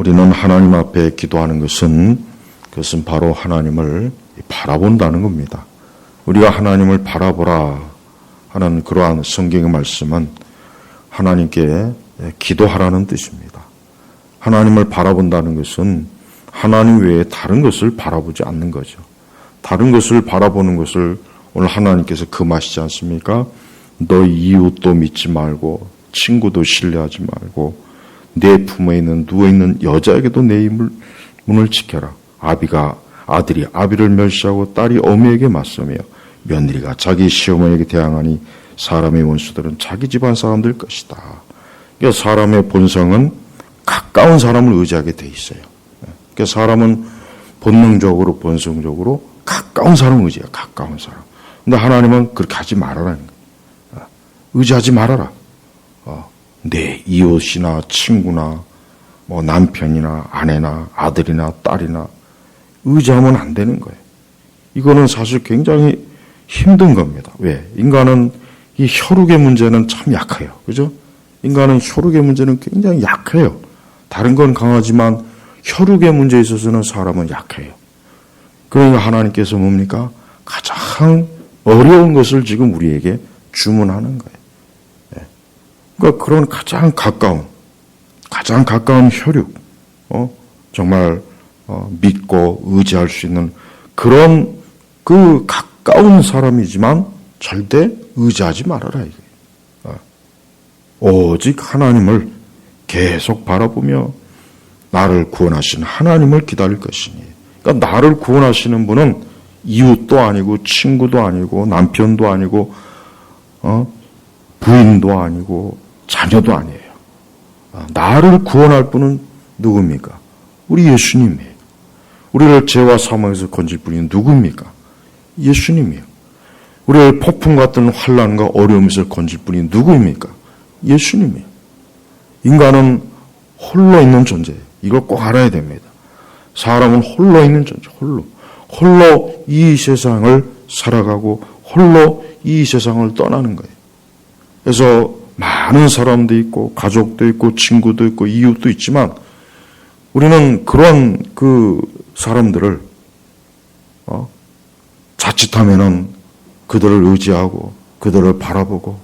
우리는 하나님 앞에 기도하는 그것은 바로 하나님을 바라본다는 겁니다. 우리가 하나님을 바라보라 하는 그러한 성경의 말씀은 하나님께 기도하라는 뜻입니다. 하나님을 바라본다는 것은 하나님 외에 다른 것을 바라보지 않는 거죠. 다른 것을 바라보는 것을 오늘 하나님께서 금하시지 않습니까? 너희 이웃도 믿지 말고 친구도 신뢰하지 말고 내 품에 있는 누워있는 여자에게도 내 문을 지켜라. 아들이 아비를 멸시하고 딸이 어미에게 맞서며 며느리가 자기 시어머니에게 대항하니 사람의 원수들은 자기 집안 사람들 것이다. 그러니까 사람의 본성은 가까운 사람을 의지하게 돼 있어요. 그러니까 사람은 본능적으로 본성적으로 가까운 사람을 의지해요. 가까운 사람. 근데 하나님은 그렇게 하지 말아라는 거예요. 의지하지 말아라. 내 이웃이나 친구나 뭐 남편이나 아내나 아들이나 딸이나 의지하면 안 되는 거예요. 이거는 사실 굉장히 힘든 겁니다. 왜? 인간은 이 혈육의 문제는 참 약해요. 그죠? 인간은 혈육의 문제는 굉장히 약해요. 다른 건 강하지만 혈육의 문제에 있어서는 사람은 약해요. 그러니까 하나님께서 뭡니까? 가장 어려운 것을 지금 우리에게 주문하는 거예요. 그러니까 그런 가장 가까운 혈육, 정말 믿고 의지할 수 있는 그런 그 가까운 사람이지만 절대 의지하지 말아라 이거예요. 오직 하나님을 계속 바라보며 나를 구원하신 하나님을 기다릴 것이니. 그러니까 나를 구원하시는 분은 이웃도 아니고 친구도 아니고 남편도 아니고 부인도 아니고 자녀도 아니에요. 나를 구원할 분은 누굽니까? 우리 예수님이에요. 우리를 죄와 사망에서 건질 분이 누굽니까? 예수님이에요. 우리를 폭풍 같은 환난과 어려움에서 건질 분이 누구입니까? 예수님이에요. 인간은 홀로 있는 존재예요. 이걸 꼭 알아야 됩니다. 사람은 홀로 있는 존재, 홀로 이 세상을 살아가고 홀로 이 세상을 떠나는 거예요. 그래서 많은 사람도 있고 가족도 있고 친구도 있고 이웃도 있지만 우리는 그런 그 사람들을 자칫하면은 그들을 의지하고 그들을 바라보고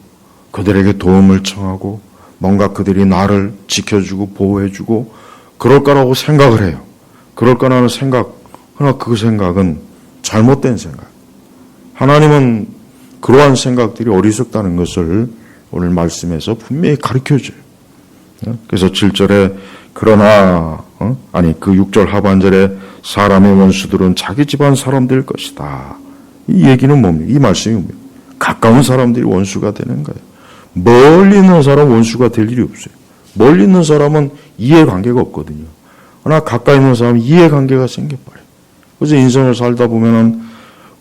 그들에게 도움을 청하고 뭔가 그들이 나를 지켜주고 보호해주고 그럴 거라고 생각을 해요. 그럴 거라는 생각, 그러나 그 생각은 잘못된 생각. 하나님은 그러한 생각들이 어리석다는 것을 오늘 말씀에서 분명히 가르쳐줘요. 그래서 7절에 그러나 그 6절 하반절에 사람의 원수들은 자기 집안 사람들일 것이다. 이 얘기는 뭡니까? 이 말씀이 뭡니까? 가까운 사람들이 원수가 되는 거예요. 멀리 있는 사람 원수가 될 일이 없어요. 멀리 있는 사람은 이해관계가 없거든요. 그러나 가까이 있는 사람은 이해관계가 생겨버려요. 그래서 인생을 살다 보면은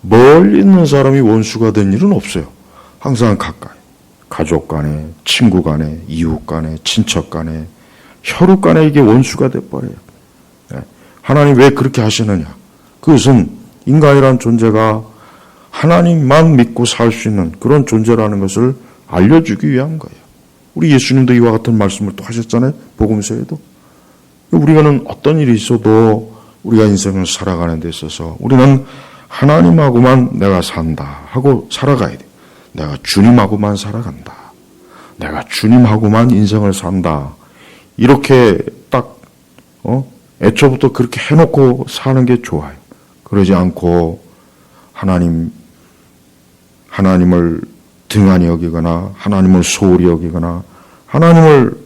멀리 있는 사람이 원수가 된 일은 없어요. 항상 가까이. 가족 간에, 친구 간에, 이웃 간에, 친척 간에, 혈육 간에 이게 원수가 돼버려요. 하나님 왜 그렇게 하시느냐? 그것은 인간이란 존재가 하나님만 믿고 살 수 있는 그런 존재라는 것을 알려주기 위한 거예요. 우리 예수님도 이와 같은 말씀을 또 하셨잖아요. 복음서에도. 우리가는 어떤 일이 있어도 우리가 인생을 살아가는 데 있어서 우리는 하나님하고만 내가 산다 하고 살아가야 돼요. 내가 주님하고만 살아간다. 내가 주님하고만 인생을 산다. 이렇게 딱 애초부터 그렇게 해놓고 사는 게 좋아요. 그러지 않고 하나님을 등한히 여기거나 하나님을 소홀히 여기거나 하나님을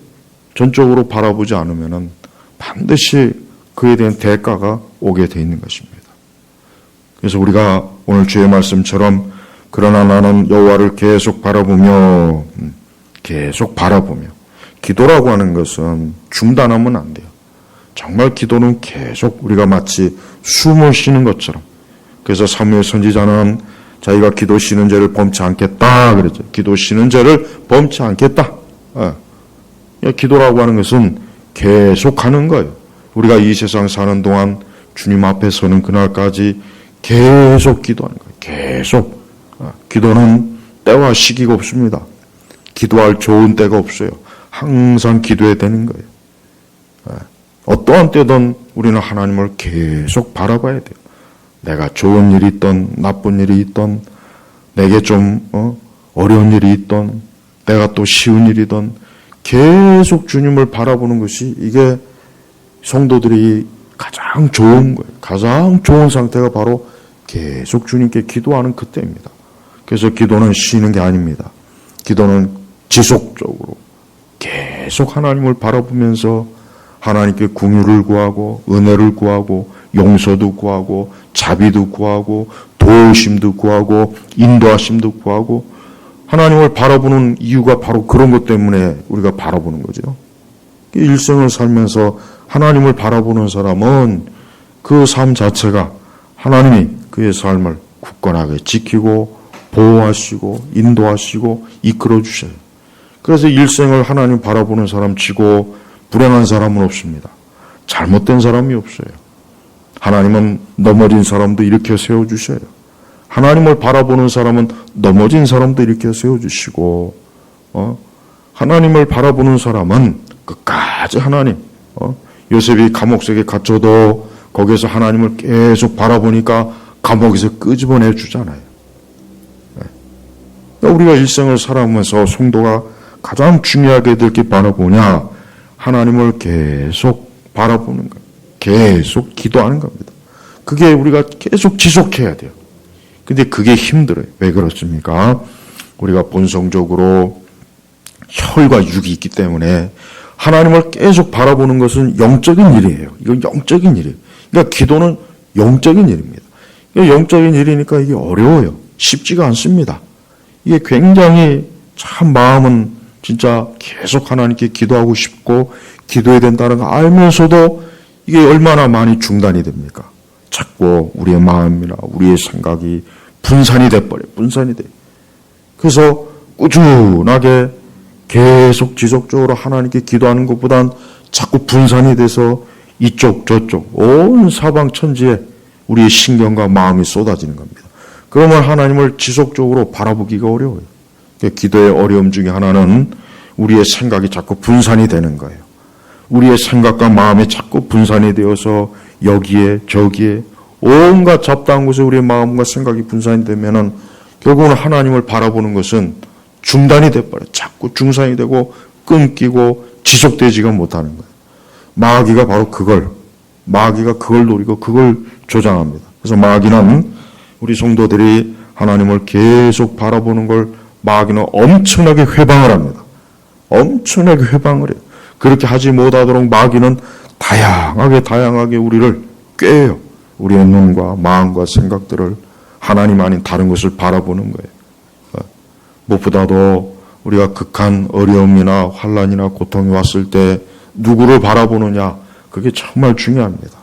전적으로 바라보지 않으면은 반드시 그에 대한 대가가 오게 돼 있는 것입니다. 그래서 우리가 오늘 주의 말씀처럼 그러나 나는 여호와를 계속 바라보며 기도라고 하는 것은 중단하면 안 돼요. 정말 기도는 계속 우리가 마치 숨을 쉬는 것처럼. 그래서 사무엘 선지자는 자기가 기도 쉬는 죄를 범치 않겠다 그랬죠. 기도 쉬는 죄를 범치 않겠다. 기도라고 하는 것은 계속하는 거예요. 우리가 이 세상 사는 동안 주님 앞에 서는 그날까지 계속 기도하는 거예요. 계속. 기도는 때와 시기가 없습니다. 기도할 좋은 때가 없어요. 항상 기도해야 되는 거예요. 어떠한 때든 우리는 하나님을 계속 바라봐야 돼요. 내가 좋은 일이 있던 나쁜 일이 있던 내게 좀 어려운 일이 있던 내가 또 쉬운 일이든 계속 주님을 바라보는 것이 이게 성도들이 가장 좋은 거예요. 가장 좋은 상태가 바로 계속 주님께 기도하는 그때입니다. 그래서 기도는 쉬는 게 아닙니다. 기도는 지속적으로 계속 하나님을 바라보면서 하나님께 긍휼을 구하고 은혜를 구하고 용서도 구하고 자비도 구하고 도우심도 구하고 인도하심도 구하고 하나님을 바라보는 이유가 바로 그런 것 때문에 우리가 바라보는 거죠. 일생을 살면서 하나님을 바라보는 사람은 그 삶 자체가 하나님이 그의 삶을 굳건하게 지키고 보호하시고 인도하시고 이끌어 주셔요. 그래서 일생을 하나님 바라보는 사람 치고 불행한 사람은 없습니다. 잘못된 사람이 없어요. 하나님은 넘어진 사람도 일으켜 세워주셔요. 하나님을 바라보는 사람은 넘어진 사람도 일으켜 세워주시고 하나님을 바라보는 사람은 끝까지 하나님 요셉이 감옥 속에 갇혀도 거기에서 하나님을 계속 바라보니까 감옥에서 끄집어내 주잖아요. 우리가 일생을 살아가면서 성도가 가장 중요하게 될 게 바로 뭐냐? 하나님을 계속 바라보는 거예요. 계속 기도하는 겁니다. 그게 우리가 계속 지속해야 돼요. 근데 그게 힘들어요. 왜 그렇습니까? 우리가 본성적으로 혈과 육이 있기 때문에 하나님을 계속 바라보는 것은 영적인 일이에요. 이건 영적인 일이에요. 그러니까 기도는 영적인 일입니다. 영적인 일이니까 이게 어려워요. 쉽지가 않습니다. 이게 굉장히 참 마음은 진짜 계속 하나님께 기도하고 싶고 기도해야 된다는 거 알면서도 이게 얼마나 많이 중단이 됩니까? 자꾸 우리의 마음이나 우리의 생각이 분산이 돼버려요. 분산이 돼요. 그래서 꾸준하게 계속 지속적으로 하나님께 기도하는 것보단 자꾸 분산이 돼서 이쪽 저쪽 온 사방 천지에 우리의 신경과 마음이 쏟아지는 겁니다. 그러면 하나님을 지속적으로 바라보기가 어려워요. 기도의 어려움 중에 하나는 우리의 생각이 자꾸 분산이 되는 거예요. 우리의 생각과 마음이 자꾸 분산이 되어서 여기에 저기에 온갖 잡다한 곳에 우리의 마음과 생각이 분산이 되면은 결국은 하나님을 바라보는 것은 중단이 돼버려요. 자꾸 중산이 되고 끊기고 지속되지가 못하는 거예요. 마귀가 바로 마귀가 그걸 노리고 그걸 조장합니다. 그래서 마귀는 우리 성도들이 하나님을 계속 바라보는 걸 마귀는 엄청나게 회방을 합니다. 엄청나게 회방을 해요. 그렇게 하지 못하도록 마귀는 다양하게 우리를 꾀요. 우리의 눈과 마음과 생각들을 하나님 아닌 다른 것을 바라보는 거예요. 무엇보다도 우리가 극한 어려움이나 환난이나 고통이 왔을 때 누구를 바라보느냐 그게 정말 중요합니다.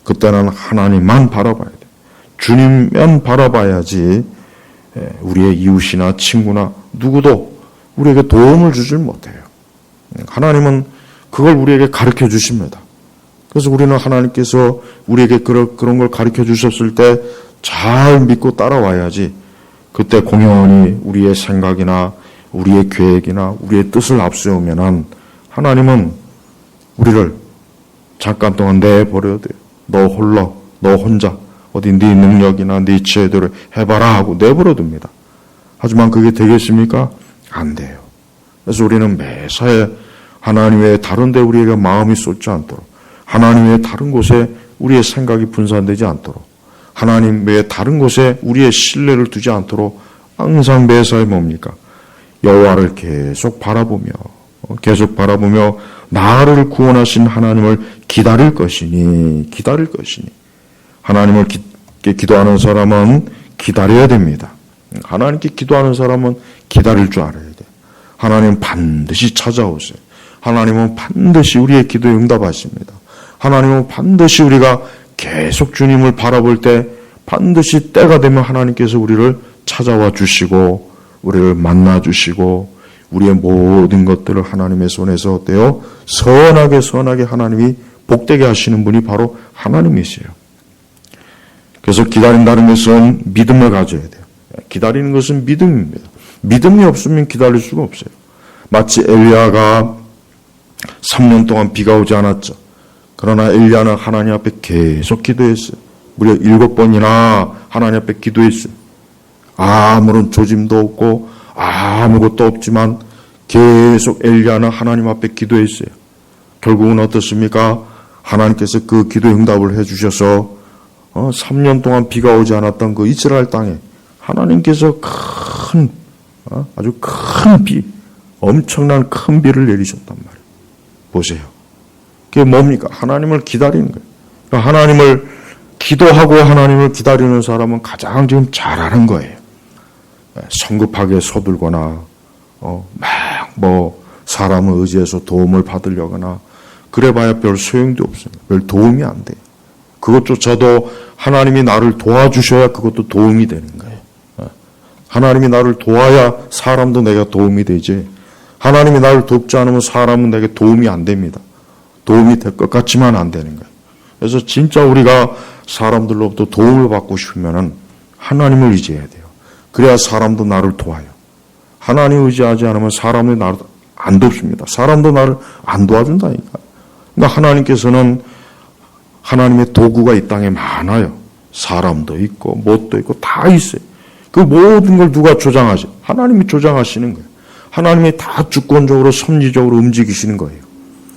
그때는 하나님만 바라봐야 돼요. 주님만 바라봐야지 우리의 이웃이나 친구나 누구도 우리에게 도움을 주질 못해요. 하나님은 그걸 우리에게 가르쳐 주십니다. 그래서 우리는 하나님께서 우리에게 그런 걸 가르쳐 주셨을 때 잘 믿고 따라와야지 그때 공연히 우리의 생각이나 우리의 계획이나 우리의 뜻을 앞세우면은 하나님은 우리를 잠깐 동안 내버려야 돼요. 너 혼자 어디 네 능력이나 네 지혜대로 해봐라 하고 내버려 둡니다. 하지만 그게 되겠습니까? 안 돼요. 그래서 우리는 매사에 하나님 외에 다른 데 우리에게 마음이 쏟지 않도록 하나님 외에 다른 곳에 우리의 생각이 분산되지 않도록 하나님 외에 다른 곳에 우리의 신뢰를 두지 않도록 항상 매사에 뭡니까? 여호와를 계속 바라보며 나를 구원하신 하나님을 기다릴 것이니 하나님을 기도하는 사람은 기다려야 됩니다. 하나님께 기도하는 사람은 기다릴 줄 알아야 돼요. 하나님은 반드시 찾아오세요. 하나님은 반드시 우리의 기도에 응답하십니다. 하나님은 반드시 우리가 계속 주님을 바라볼 때 반드시 때가 되면 하나님께서 우리를 찾아와 주시고 우리를 만나 주시고 우리의 모든 것들을 하나님의 손에서 어때요? 선하게 하나님이 복되게 하시는 분이 바로 하나님이세요. 그래서 기다린다는 것은 믿음을 가져야 돼요. 기다리는 것은 믿음입니다. 믿음이 없으면 기다릴 수가 없어요. 마치 엘리야가 3년 동안 비가 오지 않았죠. 그러나 엘리야는 하나님 앞에 계속 기도했어요. 무려 7번이나 하나님 앞에 기도했어요. 아무런 조짐도 없고 아무것도 없지만 계속 엘리야는 하나님 앞에 기도했어요. 결국은 어떻습니까? 하나님께서 그 기도 응답을 해주셔서 3년 동안 비가 오지 않았던 그 이스라엘 땅에 하나님께서 아주 큰 비, 엄청난 큰 비를 내리셨단 말이에요. 보세요. 그게 뭡니까? 하나님을 기다리는 거예요. 그러니까 하나님을 기도하고 하나님을 기다리는 사람은 가장 지금 잘하는 거예요. 성급하게 서둘거나 사람을 의지해서 도움을 받으려거나 그래봐야 별 소용도 없습니다. 별 도움이 안 돼요. 그것조차도 하나님이 나를 도와주셔야 그것도 도움이 되는 거예요. 하나님이 나를 도와야 사람도 내가 도움이 되지. 하나님이 나를 돕지 않으면 사람은 내게 도움이 안 됩니다. 도움이 될 것 같지만 안 되는 거예요. 그래서 진짜 우리가 사람들로부터 도움을 받고 싶으면 하나님을 의지해야 돼요. 그래야 사람도 나를 도와요. 하나님 의지하지 않으면 사람이 나를 안 돕습니다. 사람도 나를 안 도와준다니까. 그러니까 하나님께서는 하나님의 도구가 이 땅에 많아요. 사람도 있고 못도 있고 다 있어요. 그 모든 걸 누가 조장하죠? 하나님이 조장하시는 거예요. 하나님이 다 주권적으로 섭리적으로 움직이시는 거예요.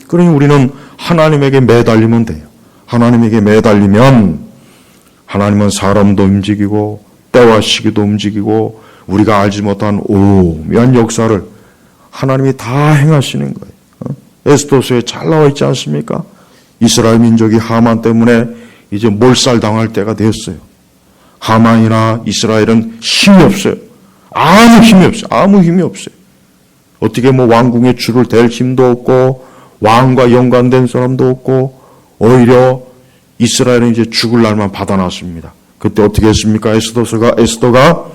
그러니 우리는 하나님에게 매달리면 돼요. 하나님에게 매달리면 하나님은 사람도 움직이고 때와 시기도 움직이고 우리가 알지 못한 오묘한 역사를 하나님이 다 행하시는 거예요. 에스더서에 잘 나와 있지 않습니까? 이스라엘 민족이 하만 때문에 이제 몰살당할 때가 되었어요. 하만이나 이스라엘은 힘이 없어요. 아무 힘이 없어요. 아무 힘이 없어요. 어떻게 왕궁의 줄을 댈 힘도 없고 왕과 연관된 사람도 없고 오히려 이스라엘은 이제 죽을 날만 받아놨습니다. 그때 어떻게 했습니까? 에스더가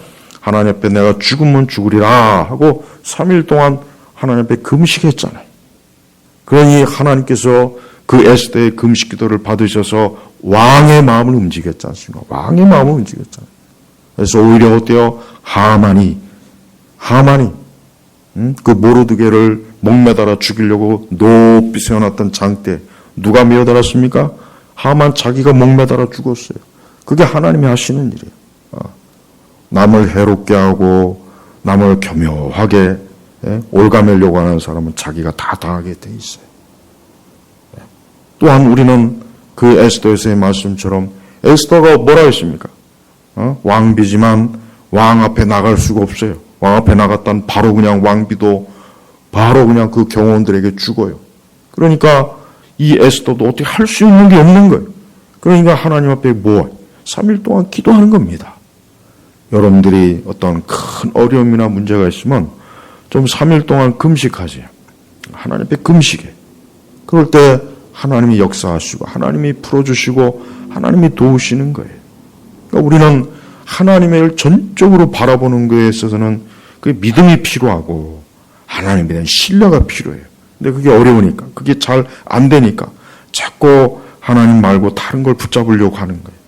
하나님 앞에 내가 죽으면 죽으리라 하고 3일 동안 하나님 앞에 금식했잖아요. 그러니 하나님께서 그 에스더의 금식 기도를 받으셔서 왕의 마음을 움직였지 않습니까? 왕의 마음을 움직였잖아요. 그래서 오히려 어때요? 하만이 그 모르드게를 목매달아 죽이려고 높이 세워놨던 장대 누가 밀어달았습니까? 하만 자기가 목매달아 죽었어요. 그게 하나님이 하시는 일이에요. 남을 해롭게 하고 남을 교묘하게 올가매려고 하는 사람은 자기가 다 당하게 돼 있어요. 또한 우리는 그 에스더에서의 말씀처럼 에스더가 뭐라 했습니까? 왕비지만 왕 앞에 나갈 수가 없어요. 왕 앞에 나갔다는 바로 그냥 왕비도 바로 그냥 그 경호원들에게 죽어요. 그러니까 이 에스더도 어떻게 할 수 있는 게 없는 거예요. 그러니까 하나님 앞에 3일 동안 기도하는 겁니다. 여러분들이 어떤 큰 어려움이나 문제가 있으면 좀 3일 동안 금식하세요. 하나님 앞에 금식해. 그럴 때 하나님이 역사하시고 하나님이 풀어주시고 하나님이 도우시는 거예요. 그러니까 우리는 하나님을 전적으로 바라보는 것에 있어서는 그 믿음이 필요하고 하나님에 대한 신뢰가 필요해요. 근데 그게 어려우니까 그게 잘 안 되니까 자꾸 하나님 말고 다른 걸 붙잡으려고 하는 거예요.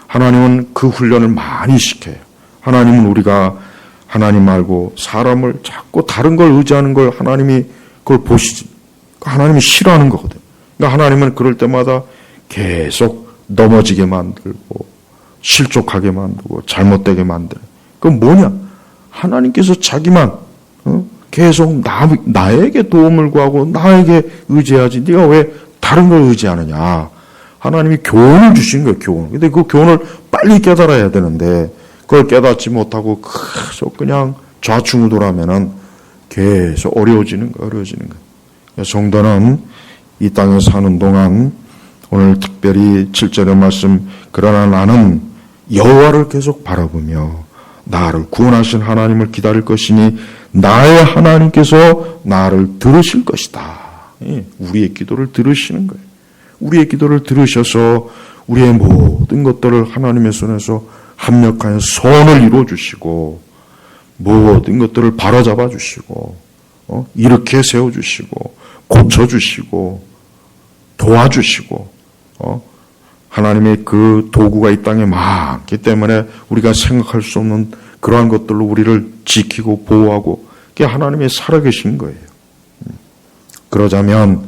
하나님은 그 훈련을 많이 시켜요. 하나님은 우리가 하나님 말고 사람을 자꾸 다른 걸 의지하는 걸 하나님이 그걸 보시지. 하나님이 싫어하는 거거든요. 그러니까 하나님은 그럴 때마다 계속 넘어지게 만들고 실족하게 만들고 잘못되게 만들어요. 그건 뭐냐? 하나님께서 자기만 계속 나에게 도움을 구하고 나에게 의지해야지 네가 왜 다른 걸 의지하느냐. 하나님이 교훈을 주신 거예요. 교훈. 근데 그 교훈을 빨리 깨달아야 되는데 그걸 깨닫지 못하고 계속 그냥 좌충우돌하면은 계속 어려워지는 거예요. 성도는 이 땅에 사는 동안 오늘 특별히 7절의 말씀 그러나 나는 여호와를 계속 바라보며 나를 구원하신 하나님을 기다릴 것이니 나의 하나님께서 나를 들으실 것이다. 우리의 기도를 들으시는 거예요. 우리의 기도를 들으셔서 우리의 모든 것들을 하나님의 손에서 합력하여 선을 이루어주시고 모든 것들을 바로잡아 주시고 이렇게 세워주시고 고쳐주시고 도와주시고 하나님의 그 도구가 이 땅에 많기 때문에 우리가 생각할 수 없는 그러한 것들로 우리를 지키고 보호하고 그게 하나님의 살아계신 거예요. 그러자면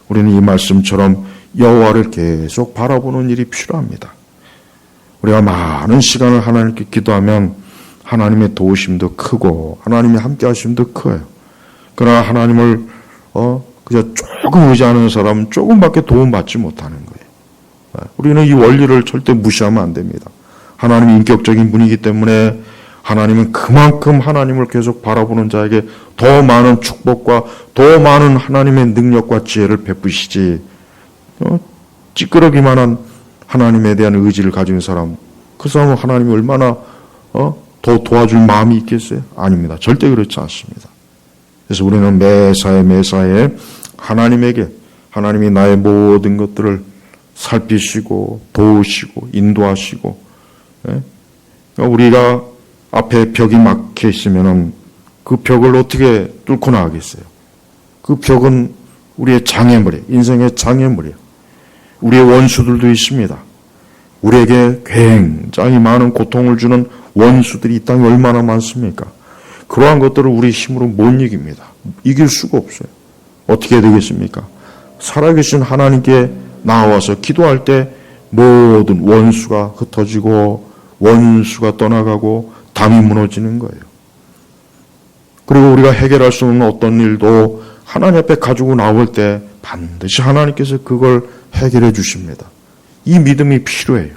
우리는 이 말씀처럼 여호와를 계속 바라보는 일이 필요합니다. 우리가 많은 시간을 하나님께 기도하면 하나님의 도우심도 크고 하나님의 함께 하심도 커요. 그러나 하나님을 그저 조금 의지하는 사람은 조금밖에 도움받지 못하는 거예요. 우리는 이 원리를 절대 무시하면 안 됩니다. 하나님이 인격적인 분이기 때문에 하나님은 그만큼 하나님을 계속 바라보는 자에게 더 많은 축복과 더 많은 하나님의 능력과 지혜를 베푸시지, 찌끄러기만한 하나님에 대한 의지를 가진 사람, 그 사람은 하나님이 얼마나 더 도와줄 마음이 있겠어요? 아닙니다. 절대 그렇지 않습니다. 그래서 우리는 매사에 하나님에게, 하나님이 나의 모든 것들을 살피시고 도우시고 인도하시고, 우리가 앞에 벽이 막혀 있으면은 그 벽을 어떻게 뚫고 나가겠어요? 그 벽은 우리의 장애물이에요. 인생의 장애물이에요. 우리의 원수들도 있습니다. 우리에게 굉장히 많은 고통을 주는 원수들이 이 땅에 얼마나 많습니까? 그러한 것들을 우리 힘으로 못 이깁니다. 이길 수가 없어요. 어떻게 해야 되겠습니까? 살아계신 하나님께 나와서 기도할 때 모든 원수가 흩어지고 원수가 떠나가고 담이 무너지는 거예요. 그리고 우리가 해결할 수 없는 어떤 일도 하나님 앞에 가지고 나올 때 반드시 하나님께서 그걸 해결해 주십니다. 이 믿음이 필요해요.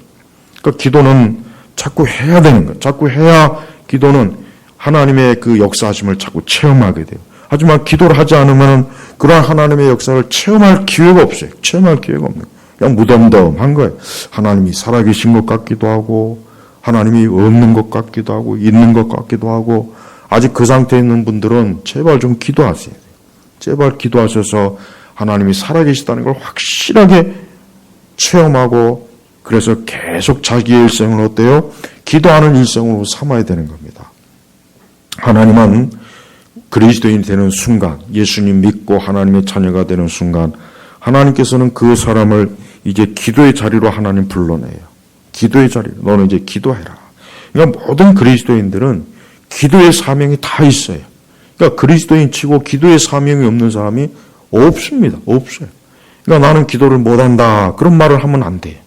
그러니까 기도는 자꾸 해야 되는 거예요. 자꾸 해야 기도는 하나님의 그 역사하심을 자꾸 체험하게 돼요. 하지만 기도를 하지 않으면 그러한 하나님의 역사를 체험할 기회가 없어요. 체험할 기회가 없는 거예요. 그냥 무덤덤한 거예요. 하나님이 살아계신 것 같기도 하고 하나님이 없는 것 같기도 하고 있는 것 같기도 하고, 아직 그 상태에 있는 분들은 제발 좀 기도하세요. 제발 기도하셔서 하나님이 살아계시다는 걸 확실하게 체험하고, 그래서 계속 자기의 일생을 어때요? 기도하는 일생으로 삼아야 되는 겁니다. 하나님은 그리스도인이 되는 순간, 예수님 믿고 하나님의 자녀가 되는 순간, 하나님께서는 그 사람을 이제 기도의 자리로 하나님 불러내요. 기도의 자리로. 너는 이제 기도해라. 그러니까 모든 그리스도인들은 기도의 사명이 다 있어요. 그러니까 그리스도인 치고 기도의 사명이 없는 사람이 없습니다. 없어요. 그러니까 나는 기도를 못한다. 그런 말을 하면 안 돼.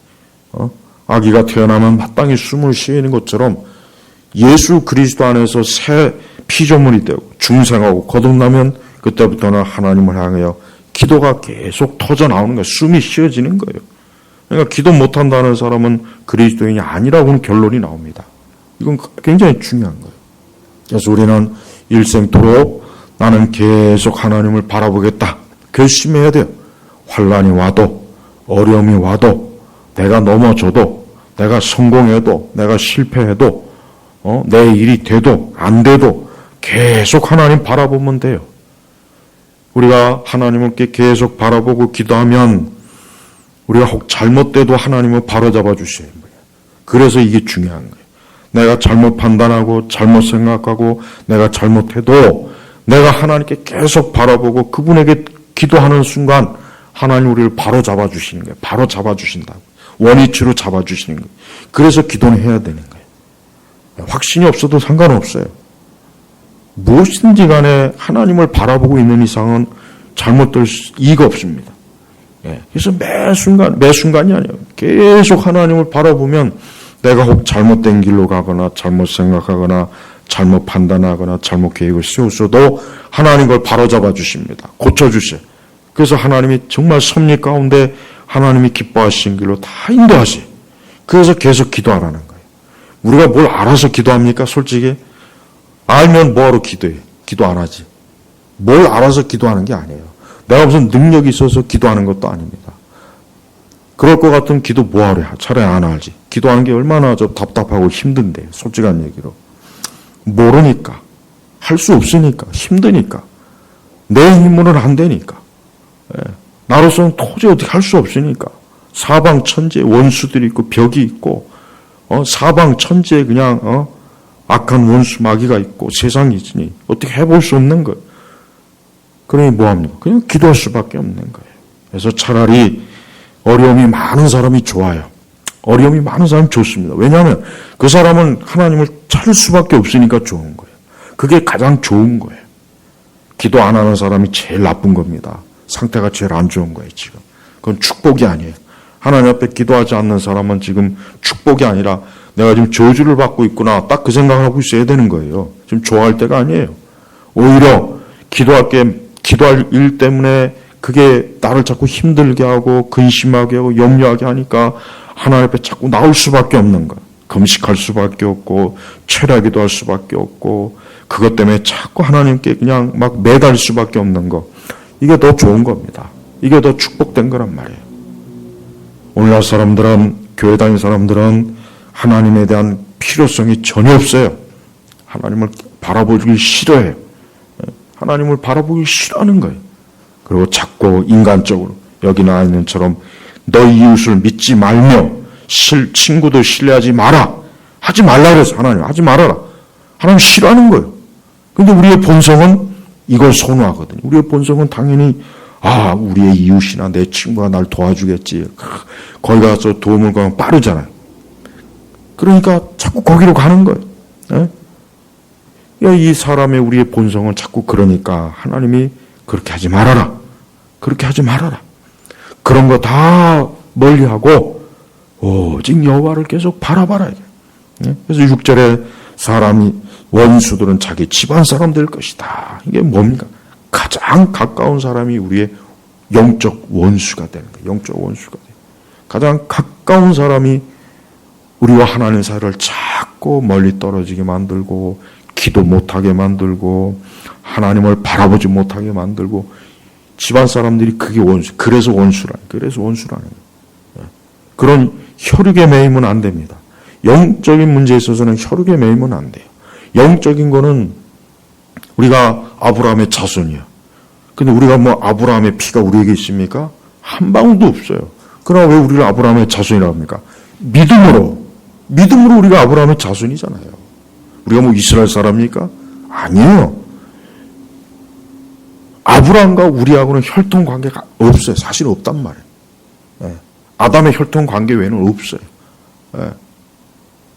아기가 태어나면 마땅히 숨을 쉬는 것처럼 예수 그리스도 안에서 새 피조물이 되고 중생하고 거듭나면 그때부터는 하나님을 향하여 기도가 계속 터져 나오는 거예요. 숨이 쉬어지는 거예요. 그러니까 기도 못한다는 사람은 그리스도인이 아니라고는 결론이 나옵니다. 이건 굉장히 중요한 거예요. 그래서 우리는 일생토록 나는 계속 하나님을 바라보겠다. 결심해야 돼요. 환난이 와도 어려움이 와도 내가 넘어져도 내가 성공해도 내가 실패해도 내 일이 돼도 안 돼도 계속 하나님 바라보면 돼요. 우리가 하나님을 계속 바라보고 기도하면 우리가 혹 잘못돼도 하나님을 바로잡아 주시는 거예요. 그래서 이게 중요한 거예요. 내가 잘못 판단하고 잘못 생각하고 내가 잘못해도 내가 하나님께 계속 바라보고 그분에게 기도하는 순간 하나님 우리를 바로잡아 주시는 거예요. 바로잡아 주신다고. 원위치로 잡아 주시는 거예요. 그래서 기도는 해야 되는 거예요. 확신이 없어도 상관없어요. 무엇이든지 간에 하나님을 바라보고 있는 이상은 잘못될 이유가 없습니다. 그래서 매 순간이 아니에요. 계속 하나님을 바라보면 내가 혹 잘못된 길로 가거나 잘못 생각하거나 잘못 판단하거나 잘못 계획을 세웠어도 하나님 그걸 바로잡아 주십니다. 고쳐주세요. 그래서 하나님이 정말 섭리 가운데 하나님이 기뻐하시는 길로 다 인도하세요. 그래서 계속 기도하라는 거예요. 우리가 뭘 알아서 기도합니까? 솔직히 알면 뭐하러 기도해? 기도 안 하지. 뭘 알아서 기도하는 게 아니에요. 내가 무슨 능력이 있어서 기도하는 것도 아닙니다. 그럴 것 같으면 기도 뭐하러 해? 차라리 안 하지. 기도하는 게 얼마나 좀 답답하고 힘든데, 솔직한 얘기로. 모르니까, 할 수 없으니까, 힘드니까, 내 힘으로는 안 되니까, 나로서는 도저히 어떻게 할 수 없으니까, 사방 천지에 원수들이 있고 벽이 있고, 사방 천지에 그냥 악한 원수 마귀가 있고 세상이 있으니 어떻게 해볼 수 없는 거예요. 그러니 뭐합니까? 그냥 기도할 수밖에 없는 거예요. 그래서 차라리 어려움이 많은 사람이 좋아요. 어려움이 많은 사람이 좋습니다. 왜냐하면 그 사람은 하나님을 찾을 수밖에 없으니까 좋은 거예요. 그게 가장 좋은 거예요. 기도 안 하는 사람이 제일 나쁜 겁니다. 상태가 제일 안 좋은 거예요, 지금. 그건 축복이 아니에요. 하나님 앞에 기도하지 않는 사람은 지금 축복이 아니라 내가 지금 저주를 받고 있구나. 딱 그 생각을 하고 있어야 되는 거예요. 지금 좋아할 때가 아니에요. 오히려 기도할 일 때문에 그게 나를 자꾸 힘들게 하고 근심하게 하고 염려하게 하니까 하나님 앞에 자꾸 나올 수밖에 없는 거예요. 금식할 수밖에 없고 철야기도 할 수밖에 없고 그것 때문에 자꾸 하나님께 그냥 막 매달 수밖에 없는 거. 이게 더 좋은 겁니다. 이게 더 축복된 거란 말이에요. 오늘날 사람들은, 교회 다니는 사람들은 하나님에 대한 필요성이 전혀 없어요. 하나님을 바라보기 싫어해요. 하나님을 바라보기 싫어하는 거예요. 그리고 자꾸 인간적으로 여기 나와 있는 처럼 너 이웃을 믿지 말며 친구도 신뢰하지 마라. 하지 말라 그래서 하나님 하지 말아라. 하나님 싫어하는 거예요. 근데 우리의 본성은 이걸 선호하거든요. 우리의 본성은 당연히 우리의 이웃이나 내 친구가 날 도와주겠지. 거기 가서 도움을 구하면 빠르잖아요. 그러니까 자꾸 거기로 가는 거예요. 이 사람의 우리의 본성은 자꾸 그러니까 하나님이 그렇게 하지 말아라. 그렇게 하지 말아라. 그런 거 다 멀리하고 오직 여호와를 계속 바라봐라. 그래서 6절에 사람이 원수들은 자기 집안 사람 될 것이다. 이게 뭡니까? 가장 가까운 사람이 우리의 영적 원수가 되는 거예요. 영적 원수가 돼요. 가장 가까운 사람이 우리와 하나님 사이를 자꾸 멀리 떨어지게 만들고 기도 못하게 만들고 하나님을 바라보지 못하게 만들고 집안 사람들이 그게 원수. 그래서 원수라는 거예요. 그런 혈육에 매이면 안 됩니다. 영적인 문제에 있어서는 혈육에 매이면 안 돼요. 영적인 거는 우리가 아브라함의 자손이야. 근데 우리가 아브라함의 피가 우리에게 있습니까? 한 방울도 없어요. 그러나 왜 우리를 아브라함의 자손이라고 합니까? 믿음으로 우리가 아브라함의 자손이잖아요. 우리가 이스라엘 사람입니까? 아니에요. 아브라함과 우리하고는 혈통 관계가 없어요. 사실 없단 말이에요. 아담의 혈통 관계 외에는 없어요.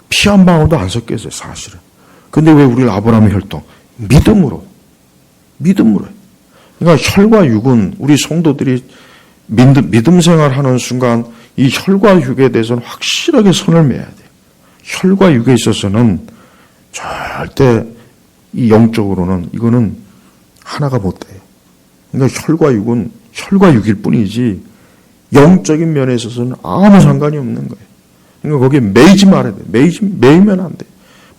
피 한 방울도 안 섞였어요, 사실은. 근데 왜 우리를 아브라함의 혈통? 믿음으로. 그러니까 혈과 육은 우리 성도들이 믿음 생활하는 순간 이 혈과 육에 대해서는 확실하게 선을 매야 돼요. 혈과 육에 있어서는 절대 이 영적으로는 이거는 하나가 못 돼요. 그러니까 혈과 육은 혈과 육일 뿐이지 영적인 면에 있어서는 아무 상관이 없는 거예요. 그러니까 거기에 매이지 말아야 돼요. 매이면 안 돼요.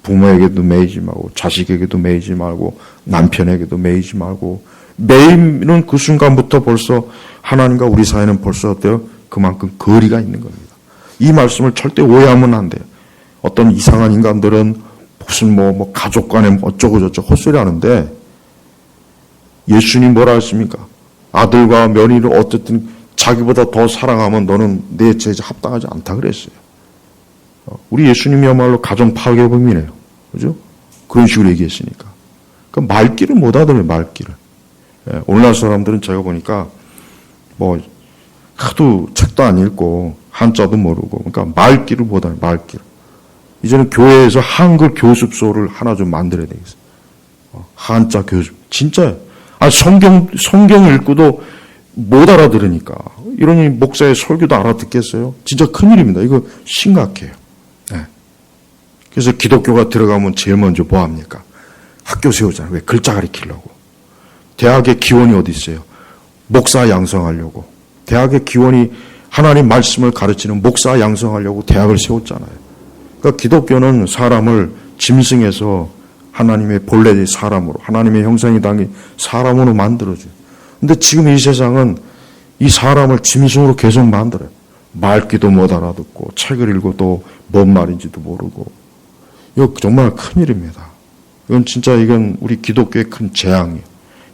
부모에게도 매이지 말고 자식에게도 매이지 말고 남편에게도 매이지 말고 매이는 그 순간부터 벌써 하나님과 우리 사이는 벌써 어때요? 그만큼 거리가 있는 겁니다. 이 말씀을 절대 오해하면 안 돼요. 어떤 이상한 인간들은 무슨 가족 간에 어쩌고 저쩌고 헛소리 하는데 예수님 뭐라 했습니까? 아들과 며느리를 어쨌든 자기보다 더 사랑하면 너는 내 제자 합당하지 않다 그랬어요. 우리 예수님이야말로 가정 파괴범이네요. 그죠? 그런 식으로 얘기했으니까. 그 말귀를 못 알아들어요, 말귀를. 오늘날 사람들은 제가 보니까 하도 책도 안 읽고 한자도 모르고 그러니까 말귀를 못 알아요, 말귀를. 이제는 교회에서 한글 교습소를 하나 좀 만들어야 되겠어요. 한자 교습. 진짜요. 성경 읽고도 못 알아들으니까. 이러니 목사의 설교도 알아듣겠어요? 진짜 큰일입니다. 이거 심각해요. 그래서 기독교가 들어가면 제일 먼저 뭐 합니까? 학교 세우잖아요. 왜? 글자 가르치려고. 대학의 기원이 어디 있어요? 목사 양성하려고. 대학의 기원이 하나님 말씀을 가르치는 목사 양성하려고 대학을 세웠잖아요. 그러니까 기독교는 사람을 짐승에서 하나님의 본래 사람으로, 하나님의 형상이 담긴 사람으로 만들어줘요. 근데 지금 이 세상은 이 사람을 짐승으로 계속 만들어요. 말귀도 못 알아듣고 책을 읽어도 뭔 말인지도 모르고. 이거 정말 큰일입니다. 이건 우리 기독교의 큰 재앙이에요.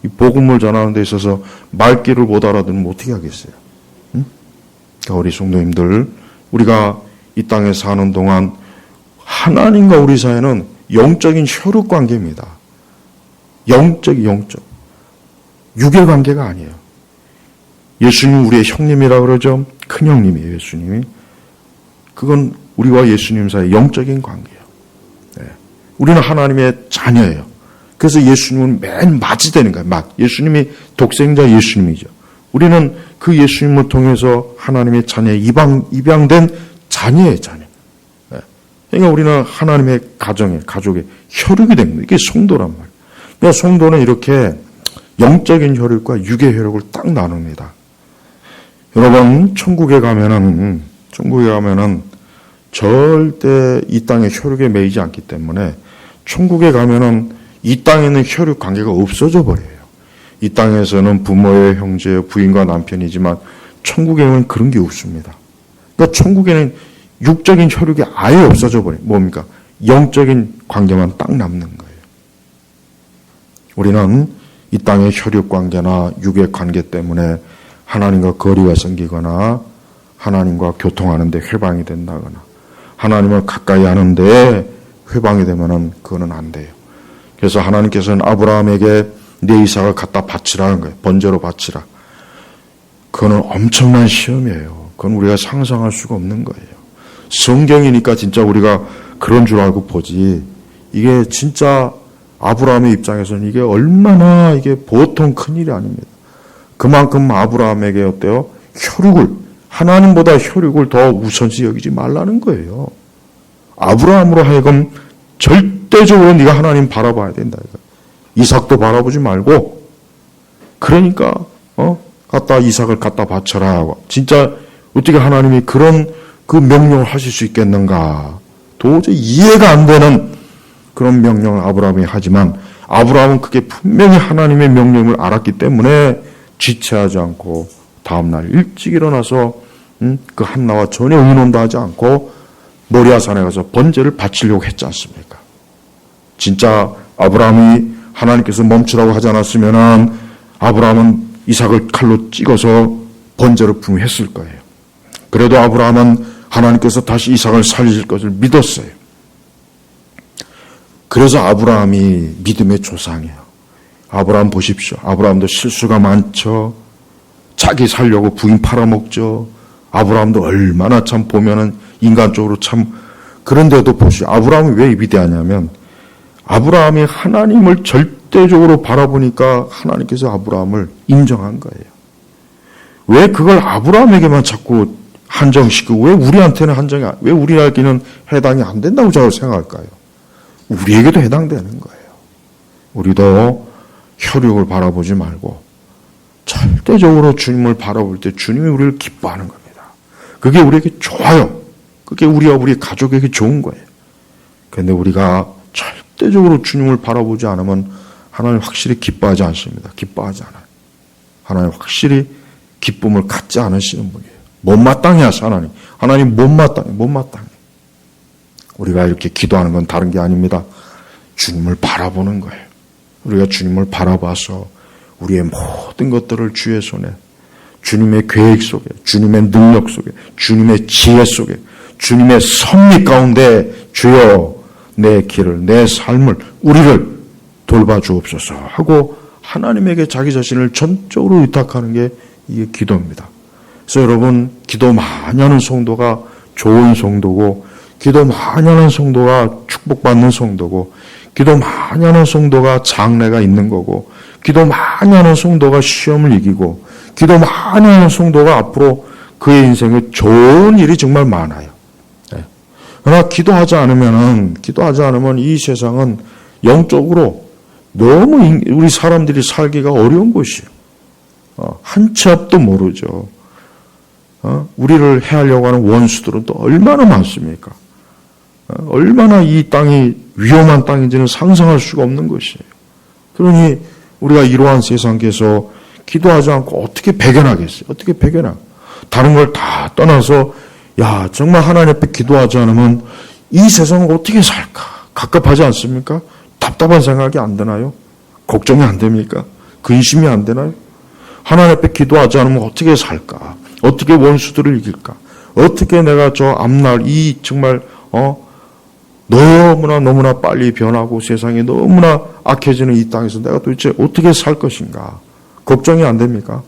이 복음을 전하는 데 있어서 말귀를 못 알아듣으면 어떻게 하겠어요? 응? 그러니까 우리 성도님들, 우리가 이 땅에 사는 동안 하나님과 우리 사이는 영적인 혈육 관계입니다. 영적. 육의 관계가 아니에요. 예수님 우리의 형님이라 그러죠. 큰 형님이에요, 예수님이. 그건 우리와 예수님 사이의 영적인 관계예요. 우리는 하나님의 자녀예요. 그래서 예수님은 맨 맞이 되는 거예요. 예수님이 독생자 예수님이죠. 우리는 그 예수님을 통해서 하나님의 자녀, 입양된 자녀의 자녀. 그러니까 우리는 하나님의 가족의 혈육이 됩니다. 이게 성도란 말이에요. 그러니까 성도는 이렇게 영적인 혈육과 육의 혈육을 딱 나눕니다. 여러분, 천국에 가면은 절대 이 땅의 혈육에 매이지 않기 때문에 천국에 가면은 이 땅에는 혈육 관계가 없어져 버려요. 이 땅에서는 부모의 형제, 부인과 남편이지만 천국에는 그런 게 없습니다. 그러니까 천국에는 육적인 혈육이 아예 없어져 버려요. 뭡니까? 영적인 관계만 딱 남는 거예요. 우리는 이 땅의 혈육 관계나 육의 관계 때문에 하나님과 거리가 생기거나 하나님과 교통하는데 회방이 된다거나 하나님을 가까이 하는데 회방이 되면은 그거는 안 돼요. 그래서 하나님께서는 아브라함에게 내 이삭을 갖다 바치라는 거예요. 번제로 바치라. 그거는 엄청난 시험이에요. 그건 우리가 상상할 수가 없는 거예요. 성경이니까 진짜 우리가 그런 줄 알고 보지. 이게 진짜 아브라함의 입장에서는 이게 얼마나 이게 보통 큰일이 아닙니다. 그만큼 아브라함에게 어때요? 하나님보다 혈육을 더 우선시 여기지 말라는 거예요. 아브라함으로 하여금 절대적으로 네가 하나님 바라봐야 된다. 이삭도 바라보지 말고, 그러니까 갖다 이삭을 갖다 바쳐라 하고. 진짜 어떻게 하나님이 그런 그 명령을 하실 수 있겠는가? 도저히 이해가 안 되는 그런 명령을 아브라함이 하지만 아브라함은 그게 분명히 하나님의 명령을 알았기 때문에 지체하지 않고 다음날 일찍 일어나서 그 한나와 전혀 의논도 하지 않고 모리아산에 가서 번제를 바치려고 했지 않습니까? 진짜 아브라함이 하나님께서 멈추라고 하지 않았으면 아브라함은 이삭을 칼로 찍어서 번제를 분명했을 거예요. 그래도 아브라함은 하나님께서 다시 이삭을 살리실 것을 믿었어요. 그래서 아브라함이 믿음의 조상이에요. 아브라함 보십시오. 아브라함도 실수가 많죠. 자기 살려고 부인 팔아먹죠. 아브라함도 얼마나 참 보면은 인간적으로 참, 그런데도 보시오. 아브라함이 왜 위대하냐면 아브라함이 하나님을 절대적으로 바라보니까 하나님께서 아브라함을 인정한 거예요. 왜 그걸 아브라함에게만 자꾸 한정시키고 왜 우리한테는 왜 우리에게는 해당이 안 된다고 저는 생각할까요? 우리에게도 해당되는 거예요. 우리도 혈육을 바라보지 말고 절대적으로 주님을 바라볼 때 주님이 우리를 기뻐하는 겁니다. 그게 우리에게 좋아요. 그게 우리와 우리 가족에게 좋은 거예요. 그런데 우리가 절대적으로 주님을 바라보지 않으면 하나님 확실히 기뻐하지 않습니다. 기뻐하지 않아요. 하나님 확실히 기쁨을 갖지 않으시는 분이에요. 못마땅해 하셔, 하나님. 하나님 못마땅해. 우리가 이렇게 기도하는 건 다른 게 아닙니다. 주님을 바라보는 거예요. 우리가 주님을 바라봐서 우리의 모든 것들을 주의 손에, 주님의 계획 속에, 주님의 능력 속에, 주님의 지혜 속에, 주님의 섭리 가운데 주여 내 길을, 내 삶을, 우리를 돌봐주옵소서 하고 하나님에게 자기 자신을 전적으로 의탁하는 게 이게 기도입니다. 그래서 여러분, 기도 많이 하는 성도가 좋은 성도고, 기도 많이 하는 성도가 축복받는 성도고, 기도 많이 하는 성도가 장래가 있는 거고, 기도 많이 하는 성도가 시험을 이기고, 기도 많이 하는 성도가 앞으로 그의 인생에 좋은 일이 정말 많아요. 그러나 기도하지 않으면 이 세상은 영적으로 너무 우리 사람들이 살기가 어려운 곳이에요. 한 치 앞도 모르죠. 우리를 해하려고 하는 원수들은 또 얼마나 많습니까? 얼마나 이 땅이 위험한 땅인지는 상상할 수가 없는 것이에요. 그러니 우리가 이러한 세상에서 기도하지 않고 어떻게 배견하겠어요? 어떻게 배견하? 다른 걸 다 떠나서 정말 하나님 앞에 기도하지 않으면 이 세상을 어떻게 살까? 갑갑하지 않습니까? 답답한 생각이 안 드나요? 걱정이 안 됩니까? 근심이 안 되나요? 하나님 앞에 기도하지 않으면 어떻게 살까? 어떻게 원수들을 이길까? 어떻게 내가 저 앞날 이 정말 너무나 빨리 변하고 세상이 너무나 악해지는 이 땅에서 내가 도대체 어떻게 살 것인가? 걱정이 안 됩니까?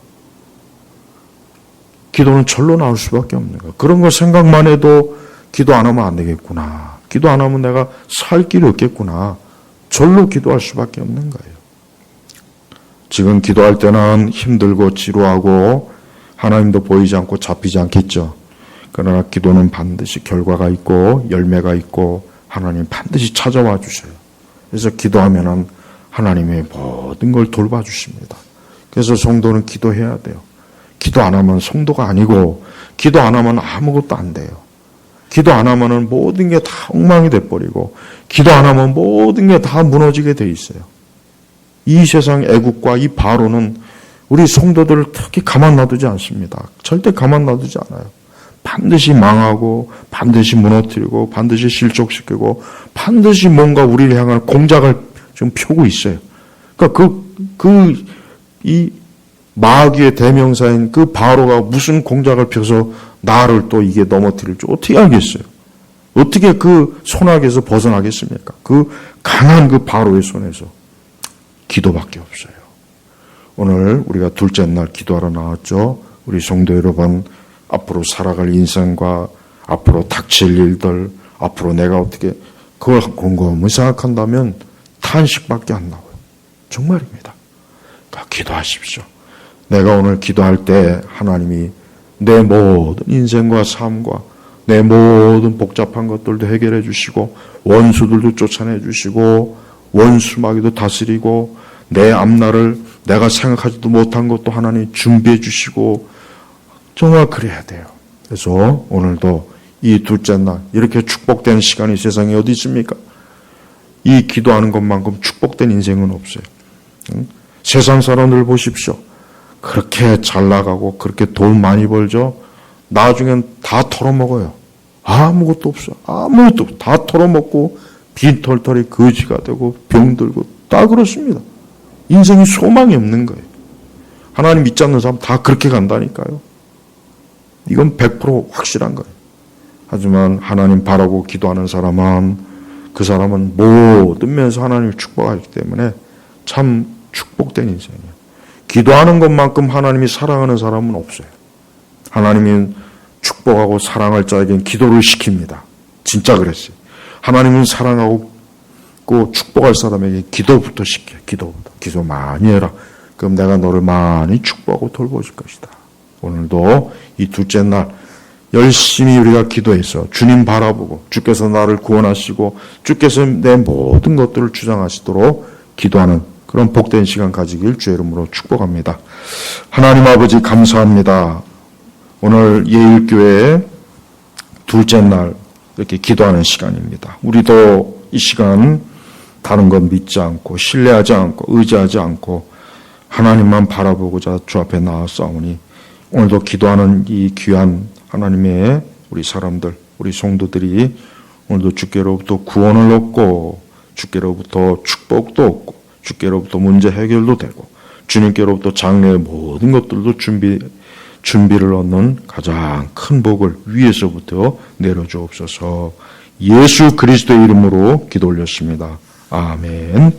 기도는 절로 나올 수밖에 없는 거예요. 그런 거 생각만 해도 기도 안 하면 안 되겠구나. 기도 안 하면 내가 살 길이 없겠구나. 절로 기도할 수밖에 없는 거예요. 지금 기도할 때는 힘들고 지루하고 하나님도 보이지 않고 잡히지 않겠죠. 그러나 기도는 반드시 결과가 있고 열매가 있고 하나님 반드시 찾아와 주셔요. 그래서 기도하면은 하나님의 모든 걸 돌봐 주십니다. 그래서 성도는 기도해야 돼요. 기도 안 하면 성도가 아니고 기도 안 하면 아무것도 안 돼요. 기도 안 하면은 모든 게 다 엉망이 돼버리고 기도 안 하면 모든 게 다 무너지게 돼 있어요. 이 세상 애국과 이 바로는 우리 성도들을 특히 가만 놔두지 않습니다. 절대 가만 놔두지 않아요. 반드시 망하고 반드시 무너뜨리고 반드시 실족시키고 반드시 뭔가 우리를 향한 공작을 좀 펴고 있어요. 그러니까 이 마귀의 대명사인 그 바로가 무슨 공작을 펴서 나를 또 이게 넘어뜨릴지 어떻게 알겠어요? 어떻게 그 손아귀에서 벗어나겠습니까? 그 강한 그 바로의 손에서 기도밖에 없어요. 오늘 우리가 둘째 날 기도하러 나왔죠. 우리 성도 여러분, 앞으로 살아갈 인생과 앞으로 닥칠 일들, 앞으로 내가 어떻게 그걸 곰곰이 생각한다면 탄식밖에 안 나와요. 정말입니다. 그러니까 기도하십시오. 내가 오늘 기도할 때 하나님이 내 모든 인생과 삶과 내 모든 복잡한 것들도 해결해 주시고 원수들도 쫓아내 주시고 원수 마귀도 다스리고 내 앞날을 내가 생각하지도 못한 것도 하나님 준비해 주시고 정말 그래야 돼요. 그래서 오늘도 이 둘째 날 이렇게 축복된 시간이 세상에 어디 있습니까? 이 기도하는 것만큼 축복된 인생은 없어요. 세상 사람들 보십시오. 그렇게 잘 나가고 그렇게 돈 많이 벌죠. 나중엔 다 털어먹어요. 아무것도 없어. 아무것도 다 털어먹고 빈털털이 거지가 되고 병들고 다 그렇습니다. 인생이 소망이 없는 거예요. 하나님 믿지 않는 사람 다 그렇게 간다니까요. 이건 100% 확실한 거예요. 하지만 하나님 바라고 기도하는 사람은 그 사람은 모든 면에서 하나님을 축복하기 때문에 참 축복된 인생이에요. 기도하는 것만큼 하나님이 사랑하는 사람은 없어요. 하나님은 축복하고 사랑할 자에겐 기도를 시킵니다. 진짜 그랬어요. 하나님은 사랑하고 축복할 사람에게 기도부터 시켜요. 기도 많이 해라. 그럼 내가 너를 많이 축복하고 돌보실 것이다. 오늘도 이 둘째 날 열심히 우리가 기도해서 주님 바라보고 주께서 나를 구원하시고 주께서 내 모든 것들을 주장하시도록 기도하는 그런 복된 시간 가지길 주의 이름으로 축복합니다. 하나님 아버지 감사합니다. 오늘 예일교회 둘째 날 이렇게 기도하는 시간입니다. 우리도 이 시간 다른 것 믿지 않고 신뢰하지 않고 의지하지 않고 하나님만 바라보고자 주 앞에 나왔사오니 오늘도 기도하는 이 귀한 하나님의 우리 사람들, 우리 성도들이 오늘도 주께로부터 구원을 얻고 주께로부터 축복도 얻고 주께로부터 문제 해결도 되고 주님께로부터 장래의 모든 것들도 준비를 얻는 가장 큰 복을 위에서부터 내려주옵소서. 예수 그리스도의 이름으로 기도 올렸습니다. 아멘.